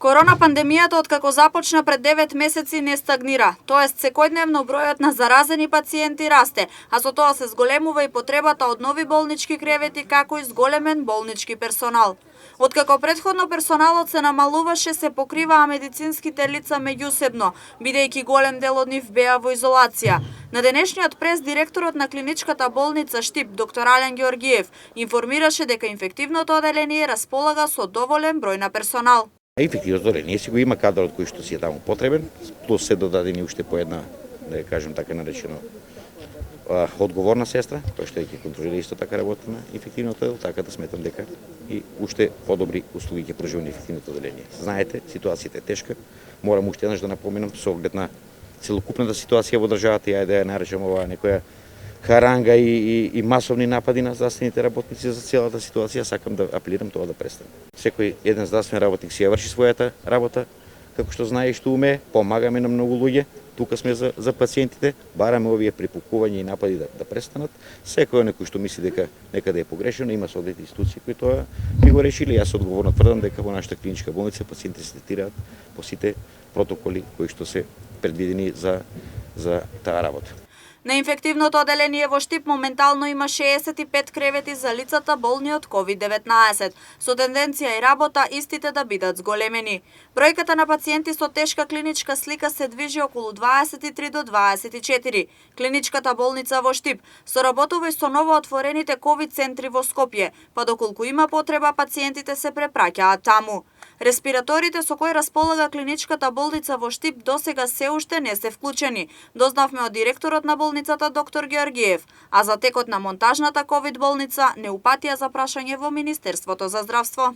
Корона пандемијата откако започна пред 9 месеци не стагнира, тоест секојдневно бројот на заразени пациенти расте, а со тоа се зголемува и потребата од нови болнички кревети како и зголемен болнички персонал. Откако претходно персоналот се намалуваше, се покриваа медицинските лица меѓусебно, бидејќи голем дел од нив беа во изолација. На денешниот прес директорот на клиничката болница Штип, доктор Ален Георгиев, информираше дека инфективното оделение располага со доволен број на персонал. Инфективното оделение си го има кадрот кој што си е таму потребен, плюс се додадени уште по една, да ја кажем така наречено, одговорна сестра, која што ќе контролира исто така работа на инфективното одел, така да сметам дека и уште подобри услуги ќе пружива на инфективното оделение. Знаете, ситуацијата е тешка, морам уште еднаш да напоменам со оглед на целокупната ситуација во државата, ја да ја наречам ова некоја харанга и масовни напади на здравствените работници за целата ситуација, сакам да апелирам тоа да престане. Секој еден здравствен работник си ја врши својата работа, како што знае и што умее, помагаме на многу луѓе, тука сме за пациентите, бараме овие припукувања и напади да престанат. Секој некој што мисли дека некаде е погрешено, има соодветни институции кои тоа би го решили. Јас одговорно тврдам дека во нашата клиничка болница пациентите се третираат по сите протоколи кои што се предвидени за таа работа. На инфективното оделение во Штип моментално има 65 кревети за лицата болни од COVID-19, со тенденција и работа истите да бидат зголемени. Бројката на пациенти со тешка клиничка слика се движи околу 23 до 24. Клиничката болница во Штип соработува и со новоотворените COVID центри во Скопје, па доколку има потреба пациентите се препраќаат таму. Респираторите со кои располага клиничката болница во Штип досега се уште не се вклучени, дознавме од директорот на болницата доктор Георгиев, а за текот на монтажната ковид болница не упатија за прашање во Министерството за здравство.